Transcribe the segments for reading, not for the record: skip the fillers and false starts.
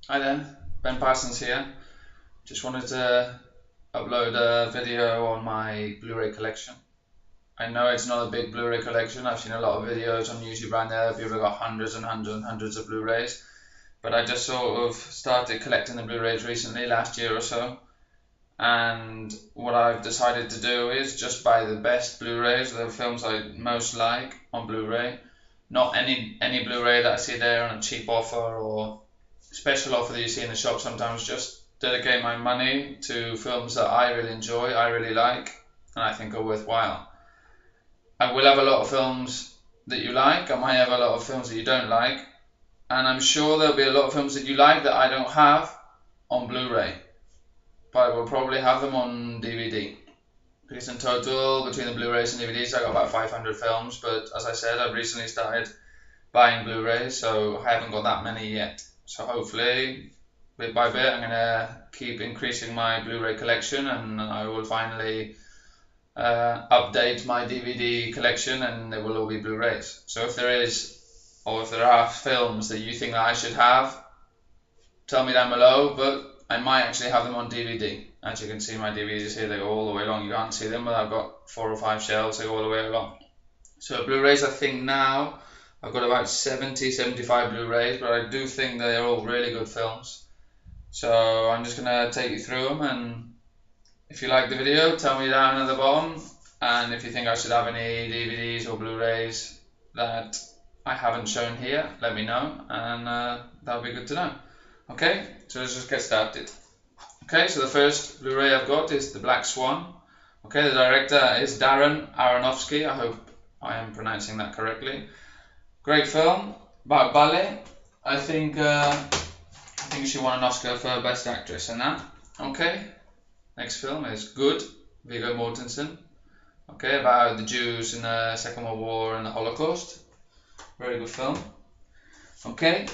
Hi there, Ben Parsons here. Just wanted to upload a video on my Blu-ray collection. I know it's not a big Blu-ray collection. I've seen a lot of videos on YouTube around there. People have got hundreds and hundreds and hundreds of Blu-rays. But I just sort of started collecting the Blu-rays recently, last year or so. And what I've decided to do is just buy the best Blu-rays, the films I most like on Blu-ray. Not any Blu-ray that I see there on a cheap offer or special offer that you see in the shop sometimes. Just dedicate my money to films that I really enjoy, I really like, and I think are worthwhile. I will have a lot of films that you like, I might have a lot of films that you don't like, and I'm sure there'll be a lot of films that you like that I don't have on Blu-ray, but I will probably have them on DVD. Because in total, between the Blu-rays and DVDs, I got about 500 films, but as I said, I've recently started buying Blu-rays, so I haven't got that many yet. So hopefully, bit by bit, I'm gonna keep increasing my Blu-ray collection, and I will finally update my DVD collection, and they will all be Blu-rays. So if there is, or if there are films that you think that I should have, tell me down below. But I might actually have them on DVD. As you can see, my DVDs here, they go all the way along. You can't see them, but I've got 4 or 5 shelves. They go all the way along. So Blu-rays, I think now I've got about 70, 75 Blu-rays, but I do think they're all really good films. So I'm just going to take you through them, and if you like the video, tell me down at the bottom, and if you think I should have any DVDs or Blu-rays that I haven't shown here, let me know, and that'll be good to know. Okay, so let's just get started. Okay, so the first Blu-ray I've got is The Black Swan. Okay, the director is Darren Aronofsky. I hope I am pronouncing that correctly. Great film about ballet. I think she won an Oscar for Best Actress in that. Okay, next film is Good, Viggo Mortensen. Okay, about the Jews in the Second World War and the Holocaust. Very good film. Okay,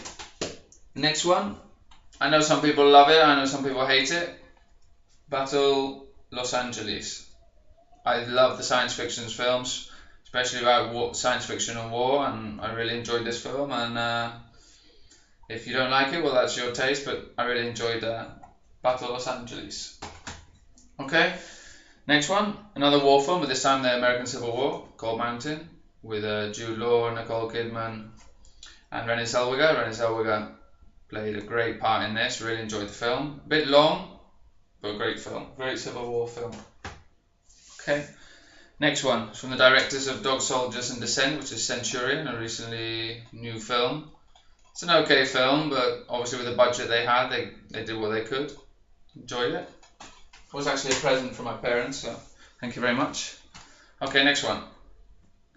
next one. I know some people love it, I know some people hate it. Battle Los Angeles. I love the science fiction films, especially about science fiction and war, and I really enjoyed this film. And if you don't like it, well, that's your taste, but I really enjoyed Battle Los Angeles. Okay, next one, another war film, but this time the American Civil War, Cold Mountain, with Jude Law, Nicole Kidman, and Renée Zellweger. Renée Zellweger played a great part in this. Really enjoyed the film. A bit long, but a great film. Great Civil War film. Okay. Next one is from the directors of Dog Soldiers and Descent, which is Centurion, a recently new film. It's an okay film, but obviously with the budget they had, they did what they could. Enjoyed it. It was actually a present from my parents, so thank you very much. Okay, next one.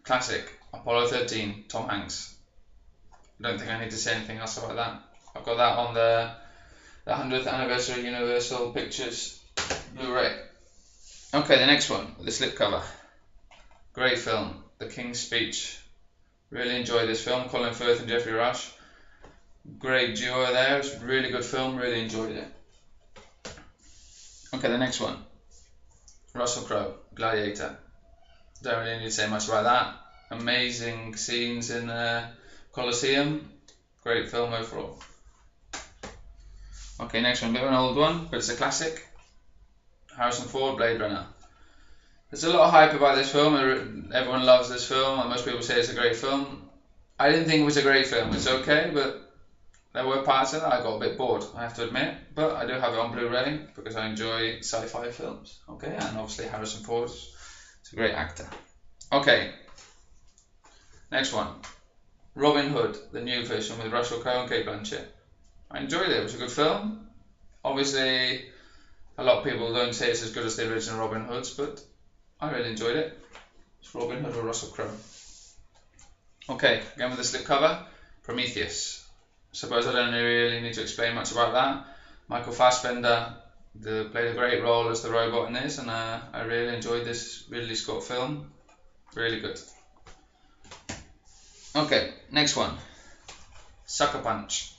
Classic. Apollo 13, Tom Hanks. I don't think I need to say anything else about that. I've got that on the 100th anniversary Universal Pictures Blu-ray. Okay, the next one, the slipcover. Great film, The King's Speech. Really enjoyed this film. Colin Firth and Geoffrey Rush. Great duo there. It's a really good film. Really enjoyed it. Okay, the next one. Russell Crowe, Gladiator. Don't really need to say much about that. Amazing scenes in the Colosseum. Great film overall. Okay, next one, a bit of an old one, but it's a classic. Harrison Ford, Blade Runner. There's a lot of hype about this film. Everyone loves this film, and most people say it's a great film. I didn't think it was a great film. It's okay, but there were parts of it I got a bit bored, I have to admit. But I do have it on Blu-ray because I enjoy sci-fi films. Okay, and obviously Harrison Ford is a great actor. Okay, next one. Robin Hood, the new version with Russell Crowe and Cate Blanchett. I enjoyed it. It was a good film. Obviously, a lot of people don't say it's as good as the original Robin Hoods, but I really enjoyed it. It's Robin Hood with Russell Crowe. Okay, again with the slipcover, Prometheus. Suppose I don't really need to explain much about that. Michael Fassbender played a great role as the robot in this, and I really enjoyed this Ridley Scott film. Really good. Okay, next one. Sucker Punch.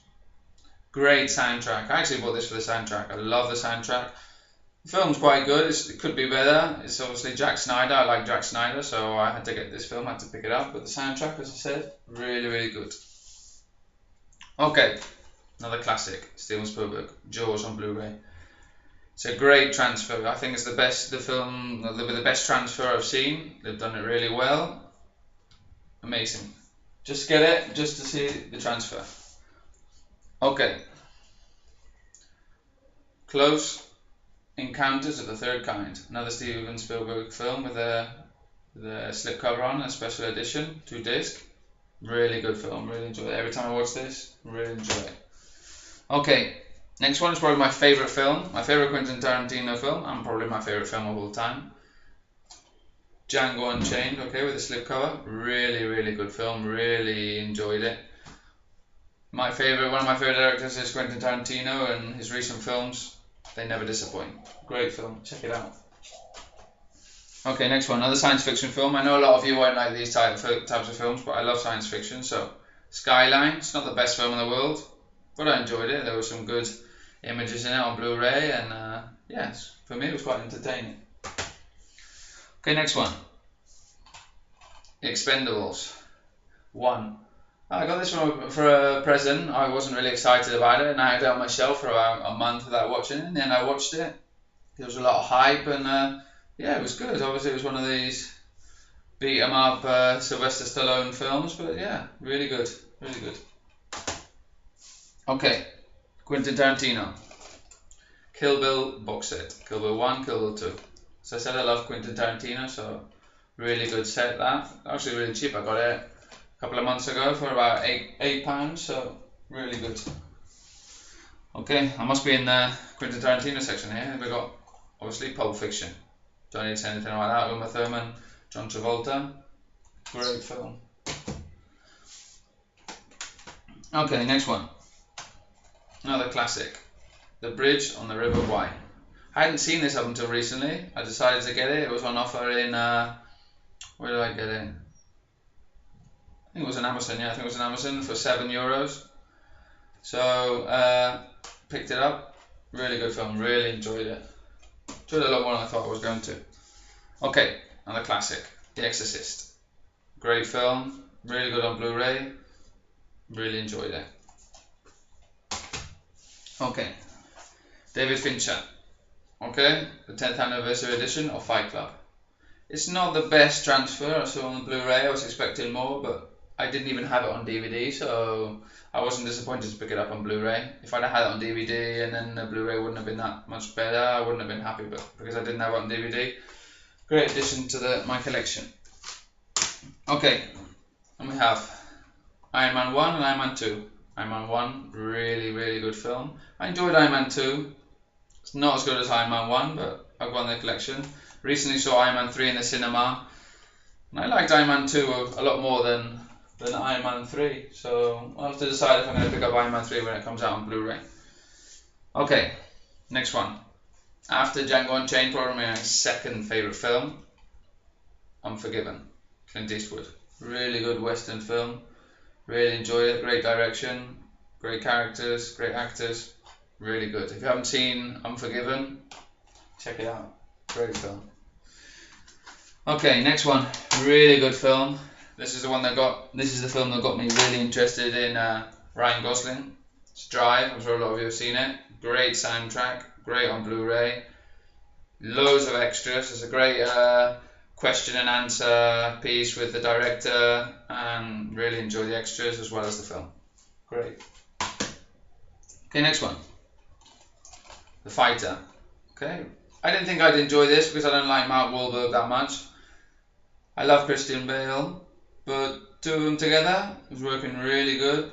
Great soundtrack. I actually bought this for the soundtrack. I love the soundtrack. The film's quite good. It could be better. It's obviously Jack Snyder. I like Jack Snyder, so I had to get this film. I had to pick it up. But the soundtrack, as I said, really, really good. Okay. Another classic, Steven Spielberg, Jaws on Blu-ray. It's a great transfer. I think it's the film with the best transfer I've seen. They've done it really well. Amazing. Just get it just to see the transfer. Okay. Close Encounters of the Third Kind. Another Steven Spielberg film with a slipcover on, a special edition, 2-disc. Really good film. Really enjoy it. Every time I watch this, really enjoy it. Okay. Next one is probably my favourite film, my favourite Quentin Tarantino film, and probably my favourite film of all time. Django Unchained, okay, with a slipcover. Really, really good film, really enjoyed it. One of my favourite directors is Quentin Tarantino, and his recent films, they never disappoint. Great film, check it out. Okay, next one, another science fiction film. I know a lot of you won't like these types of films, but I love science fiction, so Skyline, it's not the best film in the world, but I enjoyed it. There were some good images in it on Blu-ray, and yes, for me it was quite entertaining. Okay, next one. Expendables 1. I got this one for a present. I wasn't really excited about it, and I had it on my shelf for about a month without watching it, and then I watched it. There was a lot of hype, and yeah, it was good. Obviously it was one of these beat 'em up Sylvester Stallone films, but yeah, really good, really good. Okay, Quentin Tarantino. Kill Bill box set. Kill Bill 1, Kill Bill 2. So I said I love Quentin Tarantino, so really good set that. Actually really cheap. I got it a couple of months ago for about £8, so really good. Okay, I must be in the Quentin Tarantino section here. We got obviously Pulp Fiction. Don't need to say anything about that. Uma Thurman, John Travolta. Great film. Okay, next one. Another classic. The Bridge on the River Wye. I hadn't seen this up until recently. I decided to get it. It was on offer in, where did I get it? I think it was on Amazon, yeah, I think it was on Amazon for €7. So, picked it up. Really good film, really enjoyed it. Enjoyed it a lot more than I thought I was going to. Okay, another classic. The Exorcist. Great film, really good on Blu-ray. Really enjoyed it. Okay. David Fincher. Okay, the 10th anniversary edition of Fight Club. It's not the best transfer. I saw on the Blu-ray. I was expecting more, but I didn't even have it on DVD, so I wasn't disappointed to pick it up on Blu-ray. If I'd have had it on DVD and then the Blu-ray wouldn't have been that much better, I wouldn't have been happy, but because I didn't have it on DVD, great addition to my collection. Okay, and we have Iron Man 1 and Iron Man 2. Iron Man 1, really, really good film. I enjoyed Iron Man 2. It's not as good as Iron Man 1, but I've got in the collection. Recently saw Iron Man 3 in the cinema, and I liked Iron Man 2 a lot more than Iron Man 3. So I'll have to decide if I'm going to pick up Iron Man 3 when it comes out on Blu-ray. Okay, next one. After Django Unchained, probably my second favourite film, Unforgiven, Clint Eastwood. Really good Western film. Really enjoyed it. Great direction, great characters, great actors. Really good. If you haven't seen Unforgiven, check it out. Great film. Okay, next one. Really good film. This is the film that got me really interested in Ryan Gosling. It's Drive. I'm sure a lot of you have seen it. Great soundtrack. Great on Blu-ray. Loads of extras. It's a great question and answer piece with the director, and really enjoy the extras as well as the film. Great. Okay, next one. The Fighter. Okay, I didn't think I'd enjoy this because I don't like Mark Wahlberg that much. I love Christian Bale, but two of them together was working really good.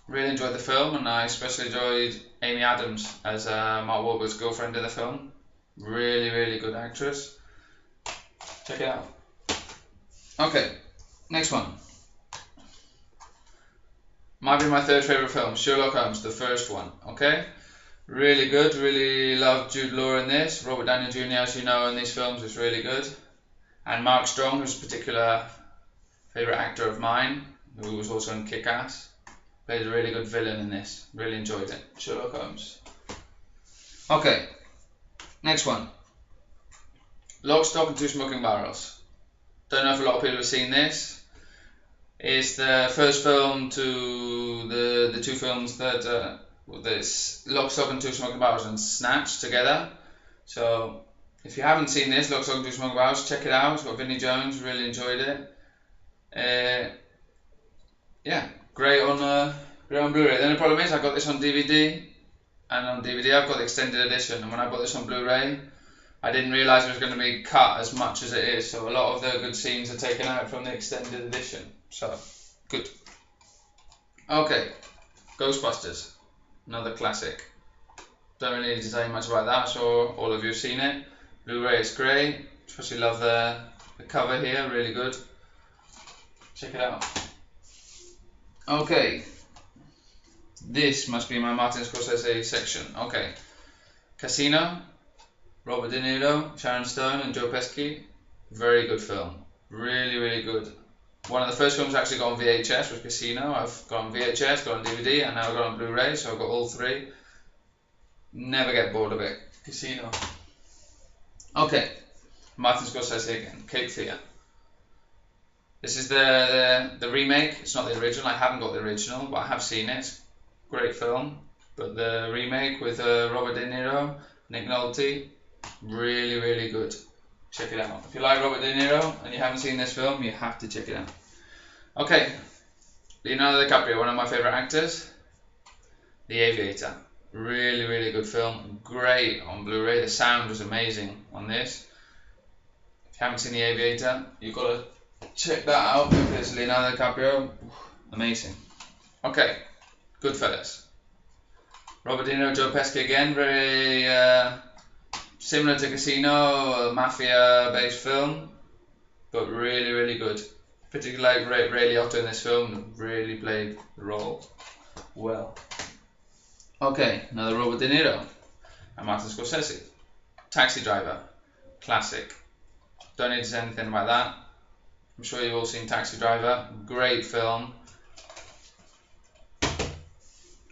Really enjoyed the film, and I especially enjoyed Amy Adams as Mark Wahlberg's girlfriend in the film. Really, really good actress. Check it out. Okay, next one. Might be my third favourite film, Sherlock Holmes, the first one. Okay, really good. Really loved Jude Law in this. Robert Downey Jr., as you know, in these films is really good. And Mark Strong, who's a particular favourite actor of mine, who was also in Kick-Ass, played a really good villain in this. Really enjoyed it. Sherlock Holmes. Okay, next one. Lock, Stock and Two Smoking Barrels. Don't know if a lot of people have seen this. It's the first film to the two films that this Lock, Stock and Two Smoking Barrels and Snatch together. So if you haven't seen this, Lock, Stock and Two Smoking Barrels, check it out. It's got Vinnie Jones, really enjoyed it. Yeah, great on Blu-ray. The only problem is I got this on DVD, and on DVD I've got the extended edition, and when I bought this on Blu-ray I didn't realise it was going to be cut as much as it is, so a lot of the good scenes are taken out from the extended edition, so good. Okay, Ghostbusters, another classic. Don't really need to say much about that, I'm sure all of you have seen it. Blu-ray is great, especially love the cover here, really good. Check it out. Okay, this must be my Martin Scorsese section. Okay, Casino, Robert De Niro, Sharon Stone and Joe Pesci. Very good film, really, really good. One of the first films I actually got on VHS was Casino. I've got on VHS, got on DVD, and now I've got on Blu-ray, so I've got all three. Never get bored of it. Casino. Okay, Martin Scorsese again, Cape Fear. This is the remake. It's not the original. I haven't got the original, but I have seen it. Great film. But the remake with Robert De Niro, Nick Nolte, really, really good. Check it out. If you like Robert De Niro and you haven't seen this film, you have to check it out. Okay, Leonardo DiCaprio, one of my favourite actors. The Aviator. Really, really good film. Great on Blu-ray. The sound was amazing on this. If you haven't seen The Aviator, you've got to check that out because Leonardo DiCaprio, amazing. Okay, Goodfellas. Robert De Niro, Joe Pesci again, very similar to Casino, a mafia-based film, but really, really good. Particularly like Ray Liotta in this film, really played the role well. Okay, another Robert De Niro and Martin Scorsese. Taxi Driver, classic. Don't need to say anything about that. I'm sure you've all seen Taxi Driver, great film.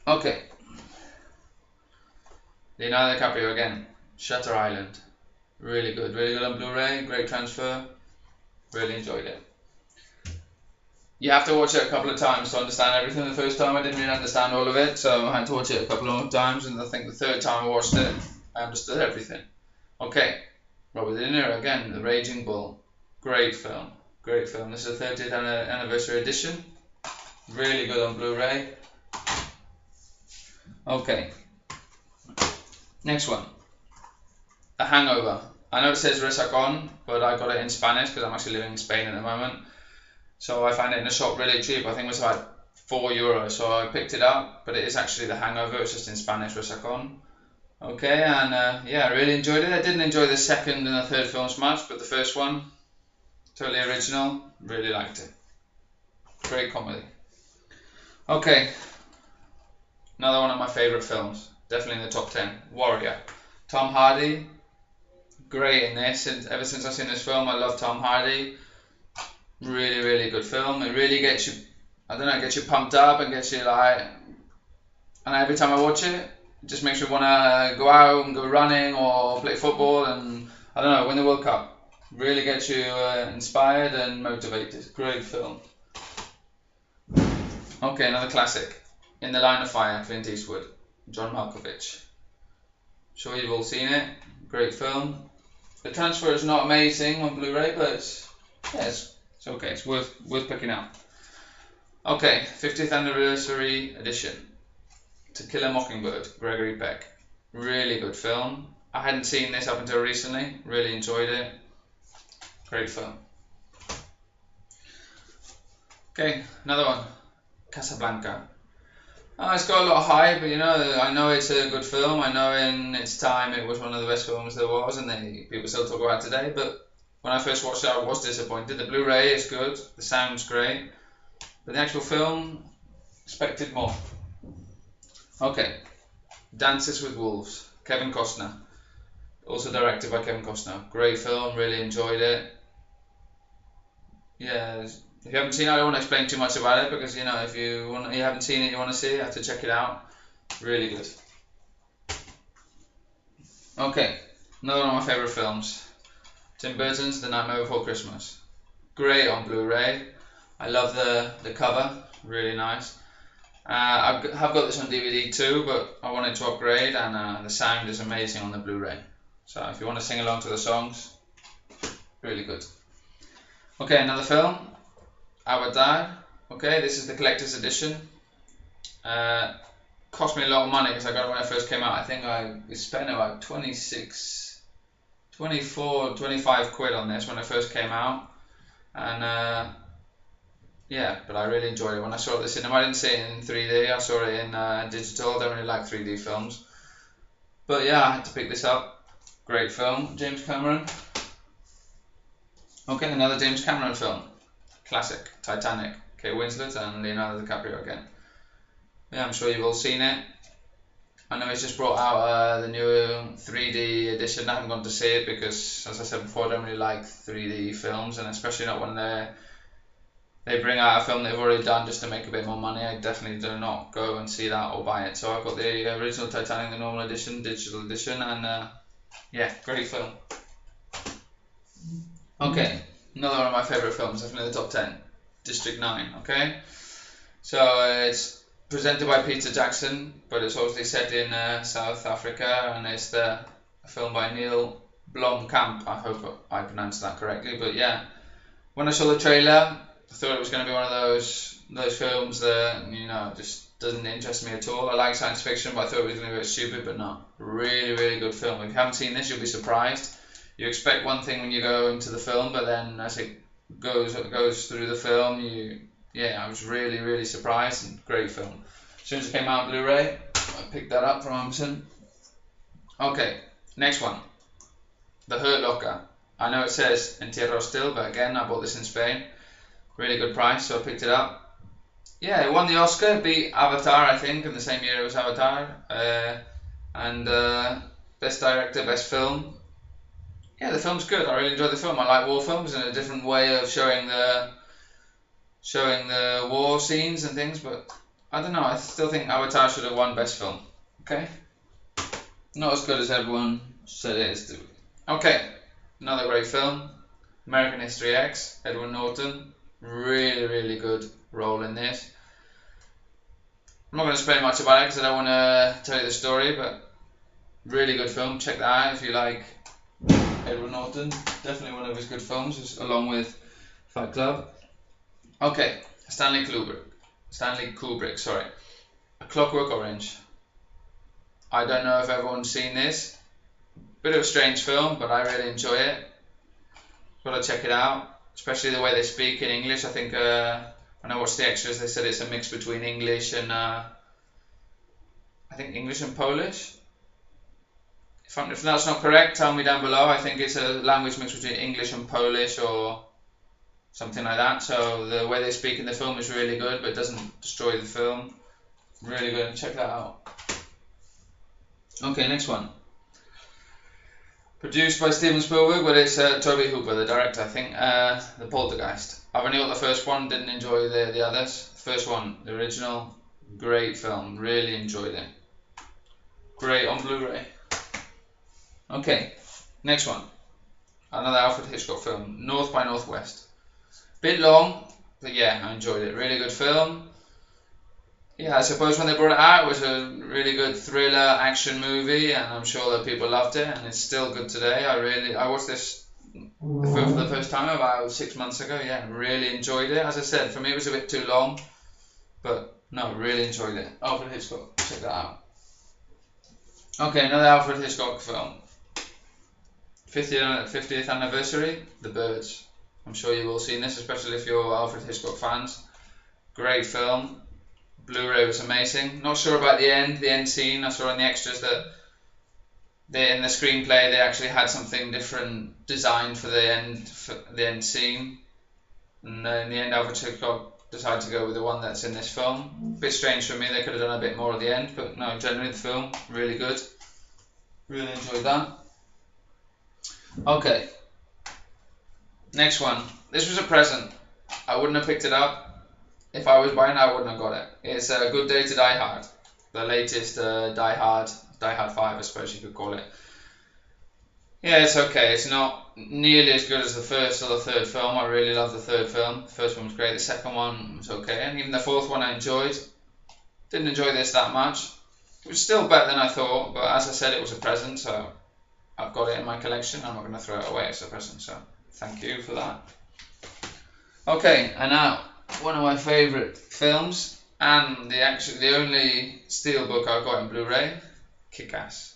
Okay, Leonardo DiCaprio again, Shutter Island, really good on Blu-ray, great transfer, really enjoyed it. You have to watch it a couple of times to understand everything. The first time I didn't really understand all of it, so I had to watch it a couple of times, and I think the third time I watched it, I understood everything. Okay, Robert De Niro again, The Raging Bull, great film. Great film. This is the 30th anniversary edition. Really good on Blu-ray. Okay. Next one. A Hangover. I know it says Resacon, but I got it in Spanish because I'm actually living in Spain at the moment. So I found it in a shop really cheap. I think it was like €4. So I picked it up, but it is actually The Hangover. It's just in Spanish, Resacon. Okay, and yeah, I really enjoyed it. I didn't enjoy the second and the third films much, but the first one, totally original, really liked it. Great comedy. Okay, another one of my favourite films, definitely in the top 10, Warrior. Tom Hardy, great in this, and ever since I've seen this film I love Tom Hardy. Really, really good film. It really gets you, I don't know, gets you pumped up and gets you like, and every time I watch it, it just makes me want to go out and go running or play football and, I don't know, win the World Cup. Really gets you inspired and motivated. Great film. Okay, another classic. In the Line of Fire, Clint Eastwood, John Malkovich. Sure you've all seen it. Great film. The transfer is not amazing on Blu-ray, but it's okay. It's worth picking up. Okay, 50th anniversary edition. To Kill a Mockingbird, Gregory Peck. Really good film. I hadn't seen this up until recently. Really enjoyed it. Great film. Okay, another one. Casablanca. It's got a lot of hype, but you know, I know it's a good film. I know in its time it was one of the best films there was, and people still talk about it today. But when I first watched it, I was disappointed. The Blu-ray is good, the sound's great, but the actual film, expected more. Okay, Dances with Wolves, Kevin Costner. Also directed by Kevin Costner. Great film, really enjoyed it. Yeah, if you haven't seen it, I don't want to explain too much about it because you know, if you haven't seen it, you want to see it, you have to check it out. Really good. Okay, another one of my favourite films. Tim Burton's The Nightmare Before Christmas. Great on Blu-ray. I love the cover, really nice. have got this on DVD too, but I wanted to upgrade, and the sound is amazing on the Blu-ray. So if you want to sing along to the songs, really good. Okay, another film, Avatar. Okay, this is the collector's edition. Cost me a lot of money because I got it when it first came out. I think I spent about 26, 24, 25 quid on this when it first came out. And yeah, but I really enjoyed it. When I saw it at the cinema, I didn't see it in 3D, I saw it in digital. I don't really like 3D films. But yeah, I had to pick this up. Great film, James Cameron. Okay, another James Cameron film. Classic, Titanic. Kate Winslet and Leonardo DiCaprio again. Yeah, I'm sure you've all seen it. I know he's just brought out the new 3D edition. I haven't gone to see it because, as I said before, I don't really like 3D films, and especially not when they bring out a film they've already done just to make a bit more money. I definitely do not go and see that or buy it. So I've got the original Titanic, the normal edition, digital edition, and yeah, great film. Okay, another one of my favourite films, definitely the top 10, District 9, okay? So it's presented by Peter Jackson, but it's obviously set in South Africa, and it's a film by Neil Blomkamp. I hope I pronounced that correctly, but yeah. When I saw the trailer, I thought it was going to be one of those films that, you know, just doesn't interest me at all. I like science fiction, but I thought it was going to be a bit stupid, but no. Really, really good film. If you haven't seen this, you'll be surprised. You expect one thing when you go into the film, but then as it goes through the film, yeah, I was really, really surprised, and great film. As soon as it came out on Blu-ray, I picked that up from Amazon. Okay, next one. The Hurt Locker. I know it says Entierro still, but again, I bought this in Spain. Really good price, so I picked it up. Yeah, it won the Oscar, beat Avatar, I think, in the same year it was Avatar. And Best Director, Best Film. Yeah, the film's good. I really enjoyed the film. I like war films and a different way of showing the war scenes and things, but I don't know, I still think Avatar should have won Best Film. Okay? Not as good as everyone said it is. Okay, another great film, American History X, Edward Norton. Really, really good role in this. I'm not going to explain much about it because I don't want to tell you the story, but really good film. Check that out if you like Edward Norton. Definitely one of his good films, along with Fight Club. Okay, Stanley Kubrick, sorry. A Clockwork Orange. I don't know if everyone's seen this. Bit of a strange film, but I really enjoy it. Gotta check it out, especially the way they speak in English. I think when I watched the extras, they said it's a mix between English and I think English and Polish. If that's not correct, tell me down below. I think it's a language mix between English and Polish or something like that. So the way they speak in the film is really good, but it doesn't destroy the film. Really good. Check that out. Okay, next one. Produced by Steven Spielberg, but it's Toby Hooper, the director, I think. The Poltergeist. I've only got the first one, didn't enjoy the others. The first one, the original, great film. Really enjoyed it. Great on Blu-ray. Okay, next one. Another Alfred Hitchcock film, North by Northwest. Bit long, but yeah, I enjoyed it. Really good film. Yeah, I suppose when they brought it out, it was a really good thriller action movie, and I'm sure that people loved it, and it's still good today. I watched this for the first time about 6 months ago. Yeah, really enjoyed it. As I said, for me it was a bit too long, but no, really enjoyed it. Alfred Hitchcock, check that out. Okay, another Alfred Hitchcock film. 50th anniversary, The Birds. I'm sure you've all seen this, especially if you're Alfred Hitchcock fans. Great film. Blu-ray was amazing. Not sure about the end scene. I saw in the extras that in the screenplay they actually had something different designed for the end scene. And in the end, Alfred Hitchcock decided to go with the one that's in this film. A bit strange for me. They could have done a bit more at the end, but no, generally the film really good. Really enjoyed that. Okay. Next one. This was a present. I wouldn't have picked it up. If I was buying it, I wouldn't have got it. It's A Good Day to Die Hard. The latest Die Hard 5, I suppose you could call it. Yeah, it's okay. It's not nearly as good as the first or the third film. I really love the third film. The first one was great. The second one was okay. And even the fourth one I enjoyed. Didn't enjoy this that much. It was still better than I thought, but as I said, it was a present, so I've got it in my collection. I'm not going to throw it away as a present, so thank you for that. Okay, and now one of my favourite films, and the only steelbook I've got in Blu-ray, Kick-Ass.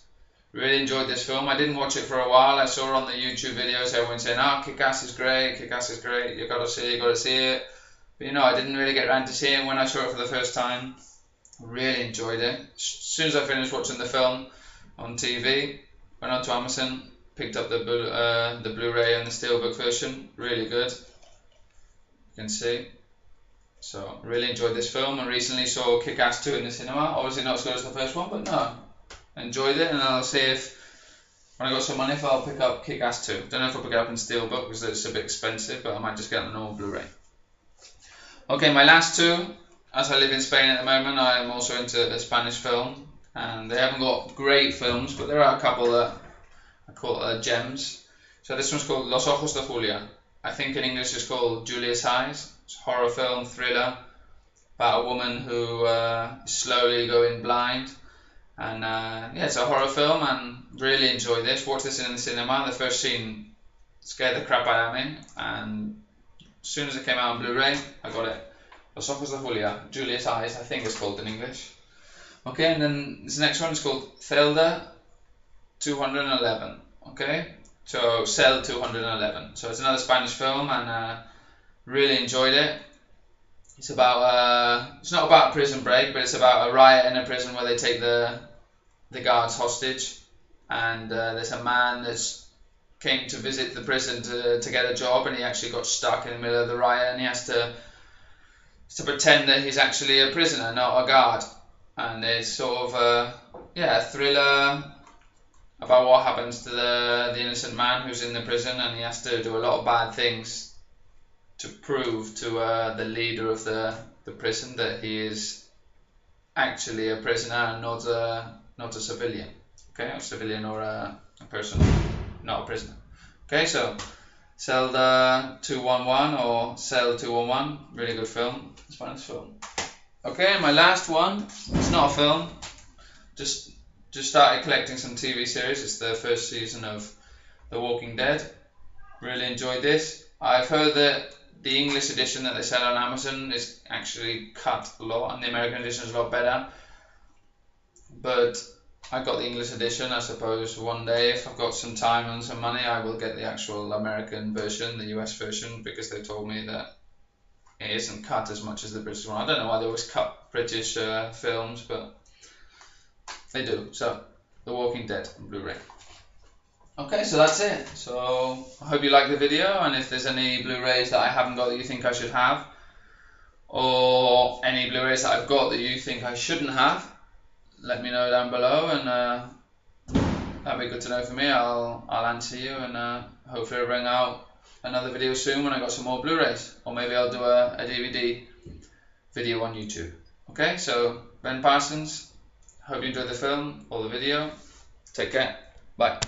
Really enjoyed this film. I didn't watch it for a while. I saw on the YouTube videos everyone saying, "Oh, Kick-Ass is great, Kick-Ass is great, you got to see it." But you know, I didn't really get around to seeing it. When I saw it for the first time, really enjoyed it. As soon as I finished watching the film on TV, went on to Amazon, picked up the Blu-ray and the steelbook version. Really good. You can see. So really enjoyed this film, and recently saw Kick-Ass 2 in the cinema. Obviously not as good as the first one, but no, enjoyed it, and I'll see if when I got some money if I'll pick up Kick-Ass 2. Don't know if I'll pick it up in steelbook because it's a bit expensive, but I might just get the normal Blu-ray. Okay, my last two. As I live in Spain at the moment, I am also into a Spanish film, and they haven't got great films, but there are a couple that I call gems. So this one's called Los Ojos de Julia. I think in English it's called Julia's Eyes. It's a horror film, thriller, about a woman who is slowly going blind. And yeah, it's a horror film, and really enjoyed this. Watched this in the cinema. The first scene scared the crap out of me, and as soon as it came out on Blu-ray, I got it. Los Ojos de Julia, Julia's Eyes, I think it's called in English. Okay, and then this next one is called Celda 211. Okay, so Cell 211. So it's another Spanish film, and really enjoyed it. It's about it's not about a prison break, but it's about a riot in a prison where they take the guards hostage, and there's a man that's came to visit the prison to get a job, and he actually got stuck in the middle of the riot, and he has to pretend that he's actually a prisoner, not a guard. And it's sort of a thriller about what happens to the innocent man who's in the prison, and he has to do a lot of bad things to prove to the leader of the prison that he is actually a prisoner and not a civilian. Okay, a civilian or a person, not a prisoner. Okay, so Celda 211 or Cell 211, really good film, Spanish film. Okay, my last one, it's not a film, just started collecting some TV series. It's the first season of The Walking Dead. Really enjoyed this. I've heard that the English edition that they sell on Amazon is actually cut a lot, and the American edition is a lot better. But I got the English edition. I suppose one day, if I've got some time and some money, I will get the actual American version, the US version, because they told me that it isn't cut as much as the British one. I don't know why they always cut British films, but they do. So, The Walking Dead on Blu-ray. Okay, so that's it. So, I hope you liked the video, and if there's any Blu-rays that I haven't got that you think I should have, or any Blu-rays that I've got that you think I shouldn't have, let me know down below, and that'd be good to know for me. I'll answer you, and hopefully I'll bring out another video soon when I got some more Blu-rays, or maybe I'll do a DVD video on YouTube. Okay, so Ben Parsons, hope you enjoyed the film or the video. Take care. Bye.